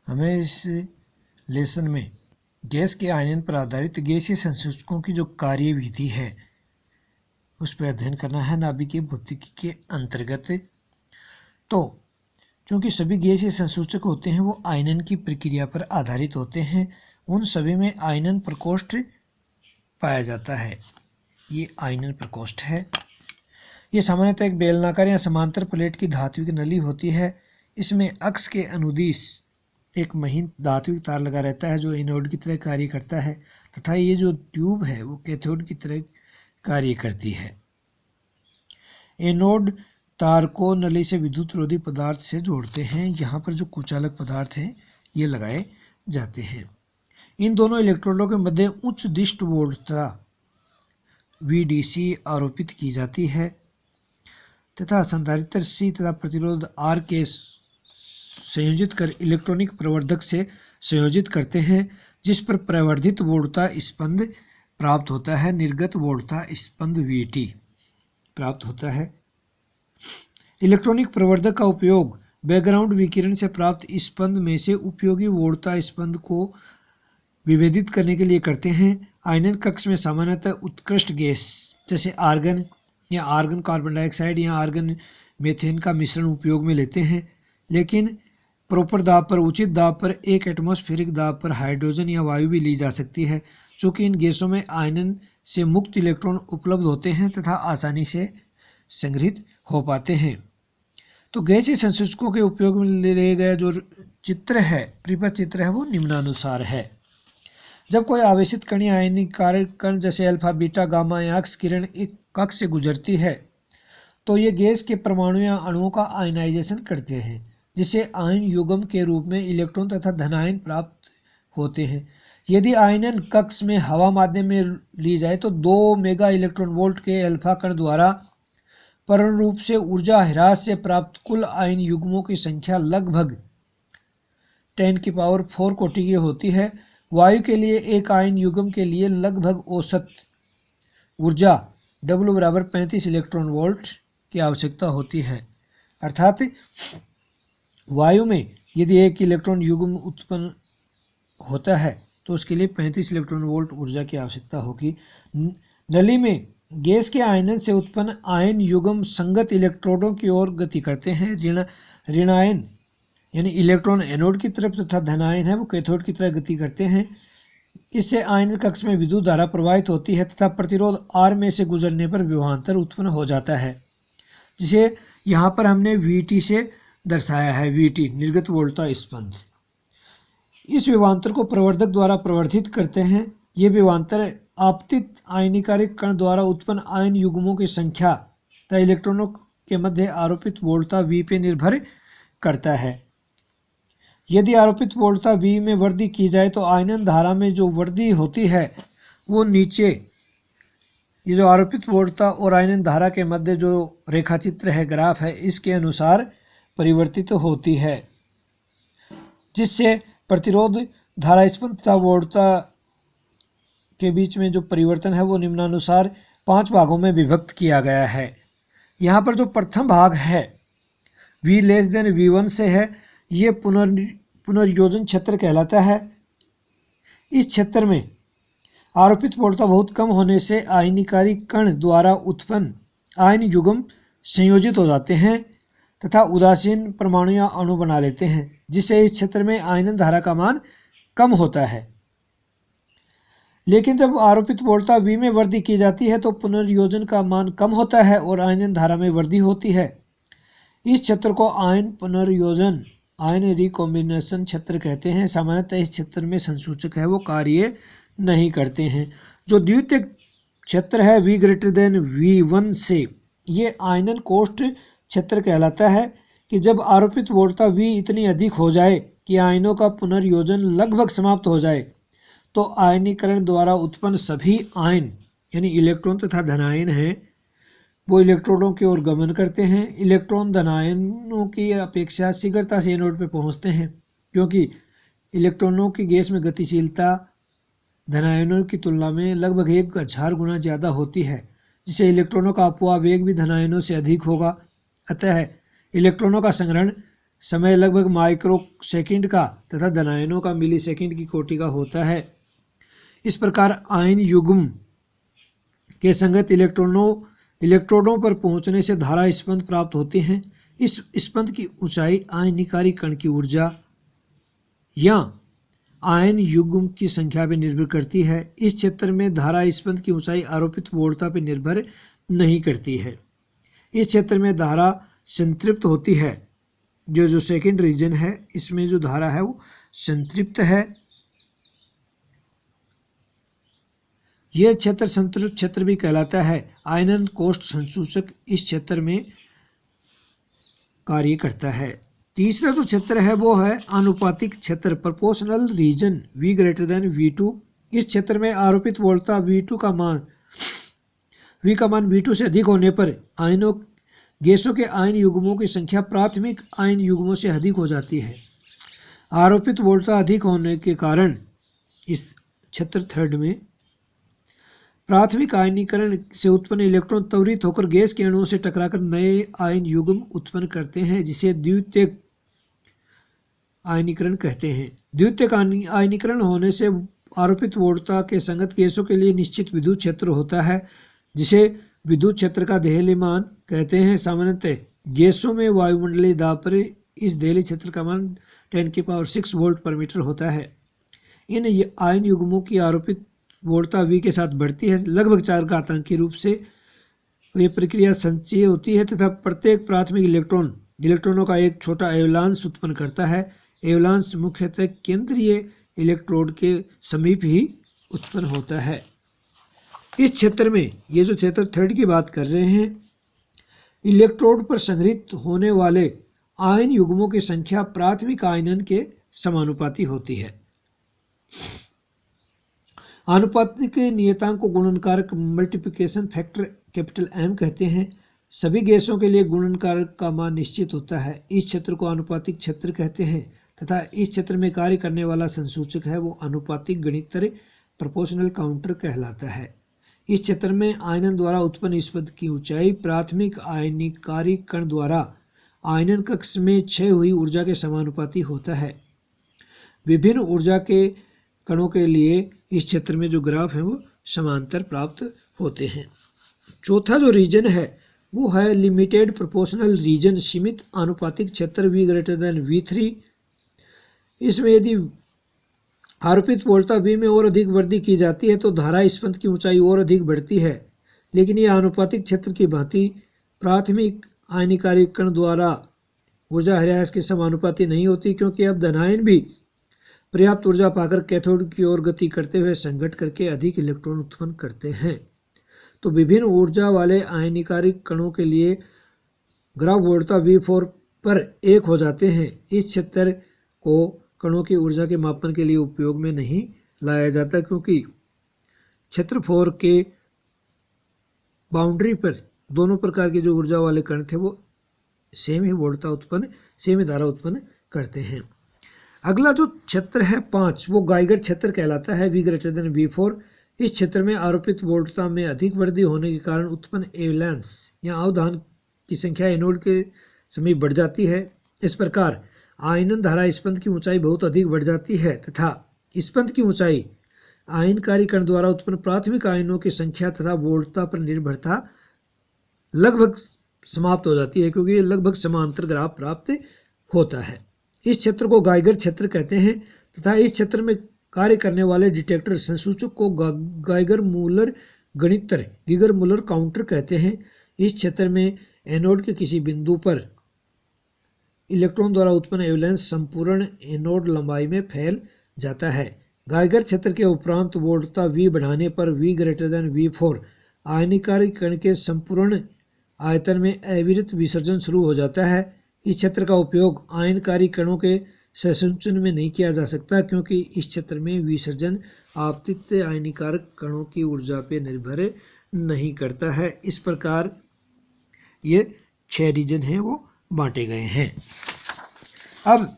हमें इस लेसन में गैस के आयनन पर आधारित गैसीय संसूचकों की जो कार्यविधि है उस पर अध्ययन करना है नाभिकीय भौतिकी के अंतर्गत। तो चूंकि सभी गैसीय संसूचक होते हैं वो आयनन की प्रक्रिया पर आधारित होते हैं, उन सभी में आयनन प्रकोष्ठ पाया जाता है। ये आयनन प्रकोष्ठ है। ये सामान्यतः एक बेलनाकार या समांतर प्लेट की धात्विक नली होती है। इसमें अक्ष के अनुदिश एक महीन धात्विक तार लगा रहता है जो एनोड की तरह कार्य करता है, तथा ये जो ट्यूब है वो कैथोड की तरह कार्य करती है। एनोड तार को नली से विद्युत रोधी पदार्थ से जोड़ते हैं। यहाँ पर जो कुचालक पदार्थ हैं ये लगाए जाते हैं। इन दोनों इलेक्ट्रोडों के मध्य उच्च दिष्ट वोल्टता VDC आरोपित की जाती है तथा संधारित्र C तथा प्रतिरोध R के संयोजित कर इलेक्ट्रॉनिक प्रवर्धक से संयोजित करते हैं, जिस पर प्रवर्धित वोल्टता स्पंद प्राप्त होता है। निर्गत वोल्टता स्पंद VT प्राप्त होता है। इलेक्ट्रॉनिक प्रवर्धक का उपयोग बैकग्राउंड विकिरण से प्राप्त स्पंद में से उपयोगी वोल्टता स्पंद को विभेदित करने के लिए करते हैं। आयनन कक्ष में सामान्यतः उत्कृष्ट गैस जैसे आर्गन या आर्गन कार्बन डाइऑक्साइड या आर्गन मीथेन का मिश्रण उपयोग में लेते हैं, लेकिन प्रॉपर दाब पर, उचित दाब पर, एक एटमॉस्फेरिक दाब पर हाइड्रोजन या वायु भी ली जा सकती है। चूँकि इन गैसों में आयनन से मुक्त इलेक्ट्रॉन उपलब्ध होते हैं तथा आसानी से संग्रहित हो पाते हैं। तो गैसीय संसूचकों के उपयोग में लिए गए जो चित्र है, परिपथ चित्र है, वो निम्नानुसार है। जब कोई आवेशित कण या आयनीकारक कण जैसे अल्फा, बीटा, गामा या एक्स किरण एक कक्ष से गुजरती है तो ये गैस के परमाणु या अणुओं का आयनाइजेशन करते हैं, जिससे आयन युग्म के रूप में इलेक्ट्रॉन तथा धनायन प्राप्त होते हैं। यदि आयनन कक्ष में हवा माध्यम में ली जाए तो 2 मेगा इलेक्ट्रॉन वोल्ट के अल्फा कण द्वारा पूर्ण रूप से ऊर्जा ह्रास से प्राप्त कुल आयन युग्मों की संख्या लगभग 10⁴ कोटि की होती है। वायु के लिए एक आयन युग्म के लिए लगभग औसत ऊर्जा W बराबर 35 इलेक्ट्रॉन वोल्ट की आवश्यकता होती है। अर्थात वायु में यदि एक इलेक्ट्रॉन युग्म उत्पन्न होता है तो उसके लिए 35 इलेक्ट्रॉन वोल्ट ऊर्जा की आवश्यकता होगी। नली में गैस के आयनन से उत्पन्न आयन युग्म संगत इलेक्ट्रोडों की ओर गति करते हैं। ऋणायन यानी इलेक्ट्रॉन एनोड की तरफ तथा धनायन है वो कैथोड की तरफ गति करते हैं। इससे आयनन कक्ष में विद्युत धारा प्रवाहित होती है तथा प्रतिरोध R में से गुजरने पर विभवांतर उत्पन्न हो जाता है, जिसे यहाँ पर हमने VT से दर्शाया है। VT निर्गत वोल्टता स्पंद। इस विभवांतर को प्रवर्धक द्वारा प्रवर्धित करते हैं। ये विभवांतर आपतित आयनीकारिक कण द्वारा उत्पन्न आयन युग्मों की संख्या तथा इलेक्ट्रॉनों के मध्य आरोपित वोल्टता V पे निर्भर करता है। यदि आरोपित वोल्टता V में वृद्धि की जाए तो आयनन धारा में जो वृद्धि होती है वो नीचे ये जो आरोपित वोल्टता और आयनन धारा के मध्य जो रेखाचित्र है, ग्राफ है, इसके अनुसार परिवर्तित होती है, जिससे प्रतिरोध धारा स्पंद तथा वोल्टता के बीच में जो परिवर्तन है वो निम्नानुसार 5 भागों में विभक्त किया गया है। यहाँ पर जो प्रथम भाग है V लेस देन V1 से है, ये पुनर्योजन क्षेत्र कहलाता है। इस क्षेत्र में आरोपित वोल्टता बहुत कम होने से आयनीकारी कण द्वारा उत्पन्न आयन युग्म संयोजित हो जाते हैं तथा उदासीन परमाणु या अणु बना लेते हैं, जिससे इस क्षेत्र में आयनन धारा का मान कम होता है। लेकिन जब आरोपित वोल्टता V में वृद्धि की जाती है तो पुनर्योजन का मान कम होता है और आयनन धारा में वृद्धि होती है। इस क्षेत्र को आयन पुनर्योजन, आयन रिकॉम्बिनेशन क्षेत्र कहते हैं। सामान्यतः इस क्षेत्र में संसूचक है वो कार्य नहीं करते हैं। जो द्वितीय क्षेत्र है V ग्रेटर देन V1 से, ये आयनन कोष्ठ क्षेत्र कहलाता है कि जब आरोपित वोल्टता V इतनी अधिक हो जाए कि आयनों का पुनर्योजन लगभग समाप्त हो जाए तो आयनीकरण द्वारा उत्पन्न सभी आयन यानी इलेक्ट्रॉन तथा धनायन हैं वो इलेक्ट्रोडों की ओर गमन करते हैं। इलेक्ट्रॉन धनायनों की अपेक्षा शीघ्रता से एनोड पर पहुंचते हैं, क्योंकि इलेक्ट्रॉनों की गैस में गतिशीलता धनायनों की तुलना में लगभग 1000 गुना ज़्यादा होती है, जिससे इलेक्ट्रॉनों का अपवाह वेग भी धनायनों से अधिक होगा। अतः इलेक्ट्रॉनों का संग्रहण समय लगभग माइक्रो सेकंड का तथा धनायनों का मिली सेकंड की कोटि का होता है। इस प्रकार आयन युग्म के संगत इलेक्ट्रोडों पर पहुंचने से धारा स्पंद प्राप्त होते हैं। इस स्पंद की ऊंचाई आयनिकारी कण की ऊर्जा या आयन युग्म की संख्या पर निर्भर करती है। इस क्षेत्र में धारा स्पंद की ऊंचाई आरोपित वोल्टता पर निर्भर नहीं करती है। इस क्षेत्र में धारा संतृप्त होती है। जो सेकंड रीजन है, इसमें जो धारा है वो संतृप्त है। यह क्षेत्र संतृप्त क्षेत्र भी कहलाता है। आयनन कोष्ठ संसूचक इस क्षेत्र में कार्य करता है। तीसरा जो क्षेत्र है वो है आनुपातिक क्षेत्र, proportional region, V greater than V2। इस क्षेत्र में आरोपित वोल्टता V का मान V2 से अधिक होने पर गैसों के आयन युग्मों की संख्या प्राथमिक आयन युग्मों से अधिक हो जाती है। आरोपित वोल्टता अधिक होने के कारण इस क्षेत्र थर्ड में प्राथमिक आयनीकरण से उत्पन्न इलेक्ट्रॉन त्वरित होकर गैस के अणुओं से टकराकर नए आयन युग्म उत्पन्न करते हैं, जिसे द्वितीयक आयनीकरण कहते हैं। द्वितीयक आयनीकरण होने से आरोपित वोल्टता के संगत गैसों के लिए निश्चित विद्युत क्षेत्र होता है, जिसे विद्युत क्षेत्र का देहली मान कहते हैं। सामान्यतः गैसों में वायुमंडलीय दाब पर इस देहली क्षेत्र का मान 10⁶ वोल्ट पर मीटर होता है। इन आयन युग्मों की आरोपित वोल्टता V के साथ बढ़ती है। लगभग 4 घातांकीय रूप से यह प्रक्रिया संचयी होती है तथा प्रत्येक प्राथमिक इलेक्ट्रॉनों का एक छोटा एवलांस उत्पन्न करता है। एवलांस मुख्यतः केंद्रीय इलेक्ट्रोड के समीप ही उत्पन्न होता है। इस क्षेत्र में, ये जो क्षेत्र थर्ड की बात कर रहे हैं, इलेक्ट्रोड पर संग्रहित होने वाले आयन युग्मों की संख्या प्राथमिक आयनन के समानुपाती होती है। आनुपातिक नियतांक को गुणनकारक मल्टीप्लिकेशन फैक्टर M कहते हैं। सभी गैसों के लिए गुणनकारक का मान निश्चित होता है। इस क्षेत्र को आनुपातिक क्षेत्र कहते हैं तथा इस क्षेत्र में कार्य करने वाला संसूचक है वो आनुपातिक गणितीय प्रोपोर्शनल काउंटर कहलाता है। इस क्षेत्र में आयनन द्वारा उत्पन्न स्पंद की ऊंचाई प्राथमिक आयनीकारी कण द्वारा आयनन कक्ष में क्षय हुई ऊर्जा के समानुपाती होता है। विभिन्न ऊर्जा के कणों के लिए इस क्षेत्र में जो ग्राफ है वो समांतर प्राप्त होते हैं। चौथा जो रीजन है वो है लिमिटेड प्रोपोर्शनल रीजन, सीमित आनुपातिक क्षेत्र V ग्रेटर देन V3। इसमें यदि आरोपित वोल्टता V में और अधिक वृद्धि की जाती है तो धारा स्पंद की ऊंचाई और अधिक बढ़ती है, लेकिन यह आनुपातिक क्षेत्र की भांति प्राथमिक आयनीकारी कण द्वारा ऊर्जा ह्रास के समानुपाती नहीं होती, क्योंकि अब धनायन भी पर्याप्त ऊर्जा पाकर कैथोड की ओर गति करते हुए संघट करके अधिक इलेक्ट्रॉन उत्पन्न करते हैं। तो विभिन्न ऊर्जा वाले आयनीकारी कणों के लिए ग्राफ वोल्टता V4 पर 1 हो जाते हैं। इस क्षेत्र को कणों की ऊर्जा के मापन के लिए उपयोग में नहीं लाया जाता, क्योंकि क्षेत्र 4 के बाउंड्री पर दोनों प्रकार के जो ऊर्जा वाले कण थे वो सेम ही धारा उत्पन्न करते हैं। अगला जो क्षेत्र है 5, वो गाइगर क्षेत्र कहलाता है, V ग्रेटर देन V4। इस क्षेत्र में आरोपित वोल्टता में अधिक वृद्धि होने के कारण उत्पन्न एवलांस या अवधान की संख्या एनोड के समीप बढ़ जाती है। इस प्रकार आयनन धारा स्पंद की ऊंचाई बहुत अधिक बढ़ जाती है तथा स्पंद की ऊंचाई आयनकारी कण द्वारा उत्पन्न प्राथमिक आयनों की संख्या तथा वोल्टता पर निर्भरता लगभग समाप्त हो जाती है, क्योंकि ये लगभग समांतर ग्राफ प्राप्त होता है। इस क्षेत्र को गाइगर क्षेत्र कहते हैं तथा इस क्षेत्र में कार्य करने वाले डिटेक्टर संसूचक को गाइगर मूलर काउंटर कहते हैं। इस क्षेत्र में एनोड के किसी बिंदु पर इलेक्ट्रॉन द्वारा उत्पन्न एवलांस संपूर्ण एनोड लंबाई में फैल जाता है। गाइगर क्षेत्र के उपरांत वोल्टता V बढ़ाने पर V ग्रेटर देन V4 आयनीकारी कण के संपूर्ण आयतन में अविरत विसर्जन शुरू हो जाता है। इस क्षेत्र का उपयोग आयनकारी कणों के संसूचन में नहीं किया जा सकता, क्योंकि इस क्षेत्र में विसर्जन आपतित आयनीकारक कणों की ऊर्जा पर निर्भर नहीं करता है। इस प्रकार ये 6 रीजन हैं वो बांटे गए हैं। अब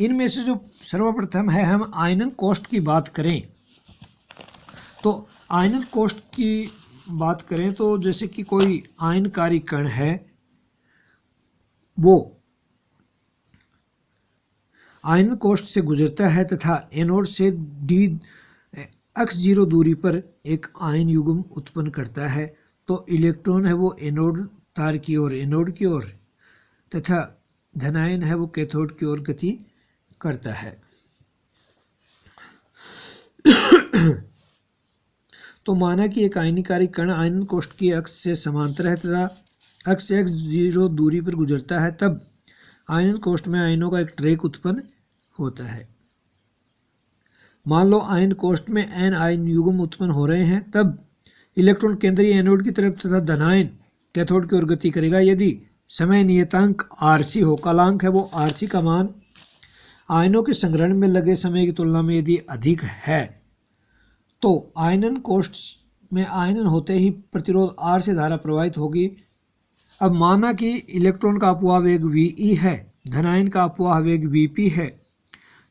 इनमें से जो सर्वप्रथम है, हम आयनन कोष्ठ की बात करें तो आयनन कोष्ठ की बात करें तो जैसे कि कोई आयनकारी कण है, वो आयनन कोष्ठ से गुजरता है तथा एनोड से डी x0 दूरी पर एक आयन युग्म उत्पन्न करता है, तो इलेक्ट्रॉन है वो एनोड तार की ओर एनोड की ओर तथा धनायन है वो कैथोड की ओर गति करता है। तो माना कि एक आयनिकारी कण आयनन कोष्ठ की अक्ष से समांतर है तथा अक्ष से x0 दूरी पर गुजरता है, तब आयनन कोष्ठ में आयनों का एक ट्रैक उत्पन्न होता है। मान लो आयन कोष्ठ में n आयन युग्म उत्पन्न हो रहे हैं, तब इलेक्ट्रॉन केंद्रीय एनोड की तरफ तथा धनायन कैथोड की ओर गति करेगा। यदि समय नियतांक RC हो, कालांक है वो RC का मान आयनों के संग्रहण में लगे समय की तुलना में यदि अधिक है, तो आयनन कोष्ठ में आयनन होते ही प्रतिरोध R से धारा प्रवाहित होगी। अब माना कि इलेक्ट्रॉन का अपवाह वेग VE है, धनायन का अपवाह वेग VP है।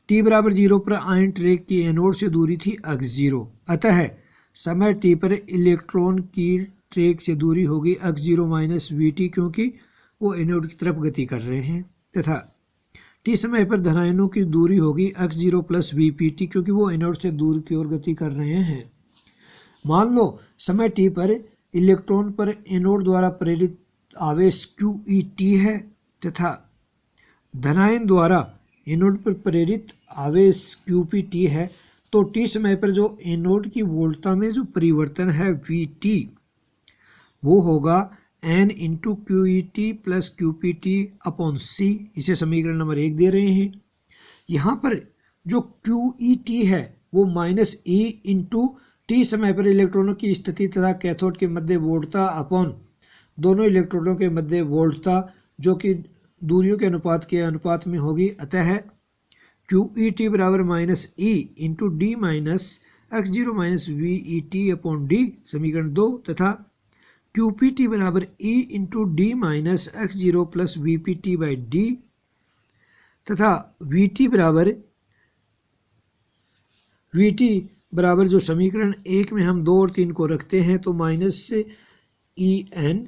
t बराबर 0 पर आयन ट्रैक की एनोड से दूरी थी x0, अतः समय t पर इलेक्ट्रॉन की ट्रैक से दूरी होगी x0 माइनस VT, क्योंकि वो एनोड की तरफ गति कर रहे हैं, तथा t समय पर धनायनों की दूरी होगी x0 प्लस VPT, क्योंकि वो एनोड से दूर की ओर गति कर रहे हैं। मान लो समय t पर इलेक्ट्रॉन पर एनोड द्वारा प्रेरित आवेश QET है तथा धनायन द्वारा एनोड पर प्रेरित आवेश QPT है, तो t समय पर जो एनोड की वोल्टता में जो परिवर्तन है VT वो होगा n into QET plus QPT upon C। इसे समीकरण नंबर 1 दे रहे हैं। यहाँ पर जो QET है वो माइनस E इंटू t समय पर इलेक्ट्रॉनों की स्थिति तथा कैथोड के मध्य वोल्टता अपॉन दोनों इलेक्ट्रॉनों के मध्य वोल्टता, जो कि दूरियों के अनुपात के अनुपात में होगी। अतः QET बराबर minus E into D minus x0 minus VET upon D, समीकरण 2, तथा QPT बराबर E into D minus x0 plus VPT by D, तथा VT बराबर जो समीकरण 1 में हम 2 और 3 को रखते हैं, तो माइनस से EN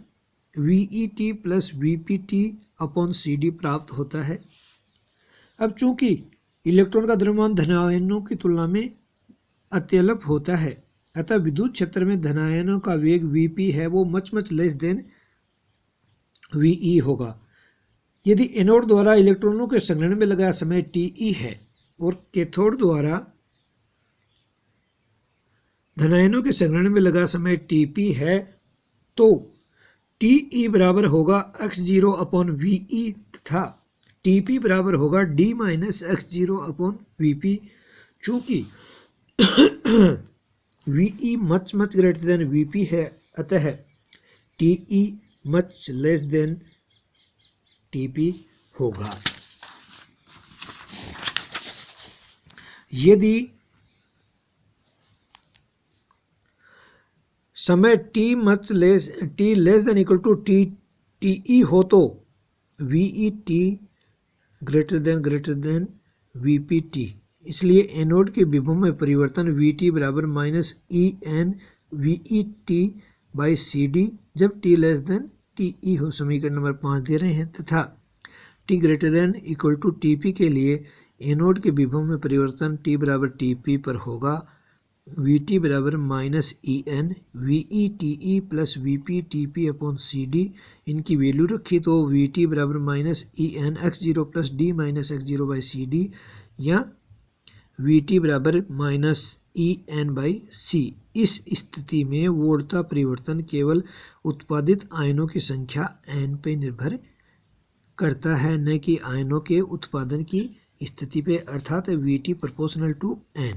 VET plus VPT upon CD प्राप्त होता है। अब चूंकि इलेक्ट्रॉन का द्रव्यमान धनायनों की तुलना में अत्यल्प होता है, अतः विद्युत क्षेत्र में धनायनों का वेग VP है वो मच लेस देन VE होगा। यदि एनोड द्वारा इलेक्ट्रॉनों के संग्रहण में लगा समय TE है और कैथोड द्वारा धनायनों के संग्रहण में लगा समय TP है, तो TE बराबर होगा x0 अपॉन VE तथा TP बराबर होगा d minus x0 upon VP। चूँकि VE much greater than VP है, अतः TE much less than TP होगा। यदि समय t less than equal to TE हो, तो VET ग्रेटर देन VPT। इसलिए एनोड के विभव में परिवर्तन VT बराबर minus EN VET by CD जब t लेस देन TE हो, समीकरण नंबर 5 दे रहे हैं, तथा t greater than equal to TP के लिए एनोड के विभव में परिवर्तन t बराबर TP पर होगा। VT बराबर minus EN VETE plus VPTP upon CD। इनकी वैल्यू रखी तो VT बराबर minus EN x0 plus D minus x0 by CD, या VT बराबर माइनस EN बाई C। इस स्थिति में वोल्टता परिवर्तन केवल उत्पादित आयनों की संख्या n पे निर्भर करता है, न कि आयनों के उत्पादन की स्थिति पे, अर्थात VT प्रोपोर्शनल टू n।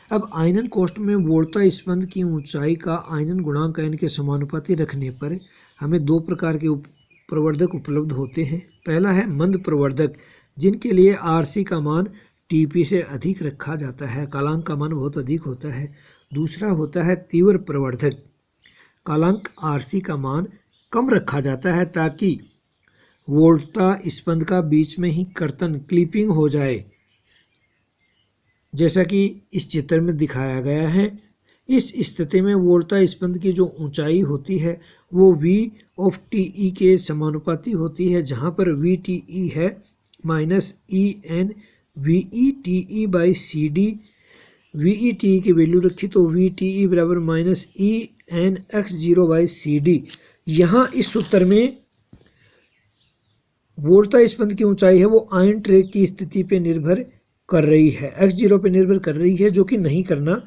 अब आयनन कोष्ठ में वोल्टता स्पंद की ऊंचाई का आयनन गुणांक n के समानुपाती रखने पर हमें 2 प्रकार के प्रवर्धक उपलब्ध होते हैं। पहला है मंद प्रवर्धक, जिनके लिए RC का मान TP से अधिक रखा जाता है, कालांक का मान बहुत अधिक होता है। दूसरा होता है तीव्र प्रवर्धक, कालांक RC का मान कम रखा जाता है ताकि वोल्टता स्पंद का बीच में ही कर्तन क्लिपिंग हो जाए, जैसा कि इस चित्र में दिखाया गया है। इस स्थिति में वोल्टता स्पंद की जो ऊंचाई होती है वो V ऑफ TE के समानुपाती होती है, जहाँ पर VTE है minus E N V E T E by C D. V E T की वैल्यू रखी तो वी टी ई बराबर minus E N X zero by C D. यहाँ इस सूत्र में वोल्टा स्पंद की ऊंचाई है वो आयन ट्रैक की स्थिति पे निर्भर कर रही है, एक्स जीरो पे निर्भर कर रही है, जो कि नहीं करना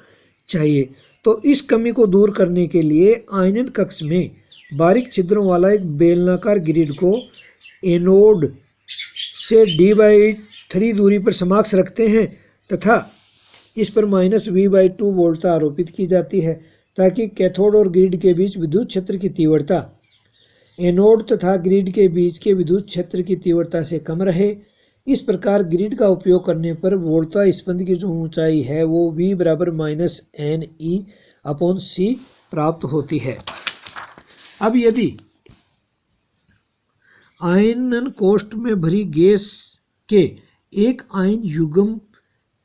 चाहिए। तो इस कमी को दूर करने के लिए आयनन कक्ष में बारीक छिद्रों वाला एक बेलनाकार ग्रिड को एनोड से d/3 दूरी पर समाक्ष रखते हैं तथा इस पर माइनस v/2 वोल्टता आरोपित की जाती है ताकि कैथोड और ग्रिड के बीच विद्युत क्षेत्र की तीव्रता एनोड तथा ग्रिड के बीच के विद्युत क्षेत्र की तीव्रता से कम रहे। इस प्रकार ग्रिड का उपयोग करने पर वोल्टा स्पंद की जो ऊंचाई है वो v बराबर माइनस एन ई अपॉन सी प्राप्त होती है। अब यदि आयनन कोष्ठ में भरी गैस के एक आयन युग्म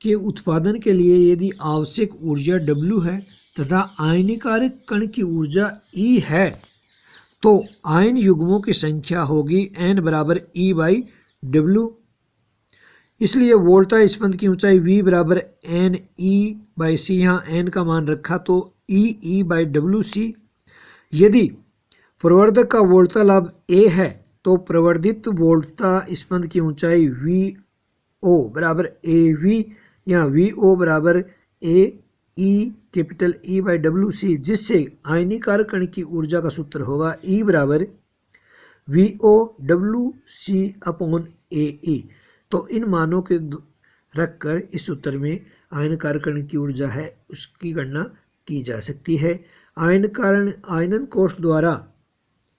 के उत्पादन के लिए यदि आवश्यक ऊर्जा W है तथा आयनीकारक कण की ऊर्जा E है तो आयन युग्मों की संख्या होगी N बराबर E बाई W। इसलिए वोल्टा स्पंद की ऊंचाई V बराबर एन ई बाई सी, यहाँ N का मान रखा तो E बाई डब्ल्यू सी। यदि प्रवर्धक का वोल्टा लाभ A है तो प्रवर्धित वोल्टा स्पंद की ऊंचाई VO बराबर AV, यहाँ VO बराबर capital E by W C, जिससे आयनीकारक कण की ऊर्जा का सूत्र होगा E बराबर VO W C upon AE। तो इन मानों के रखकर इस सूत्र में आयनकारक कण की ऊर्जा है उसकी गणना की जा सकती है। आयनन कोष्ठ द्वारा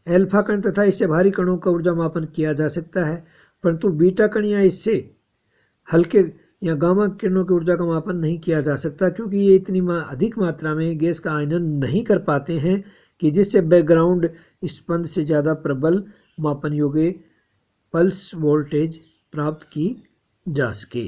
एल्फा कण तथा इससे भारी कणों का ऊर्जा मापन किया जा सकता है, परंतु बीटा कण या इससे हल्के या गामा किरणों की ऊर्जा का मापन नहीं किया जा सकता, क्योंकि ये इतनी अधिक मात्रा में गैस का आयनन नहीं कर पाते हैं कि जिससे बैकग्राउंड स्पंद से ज़्यादा प्रबल मापन योग्य पल्स वोल्टेज प्राप्त की जा सके।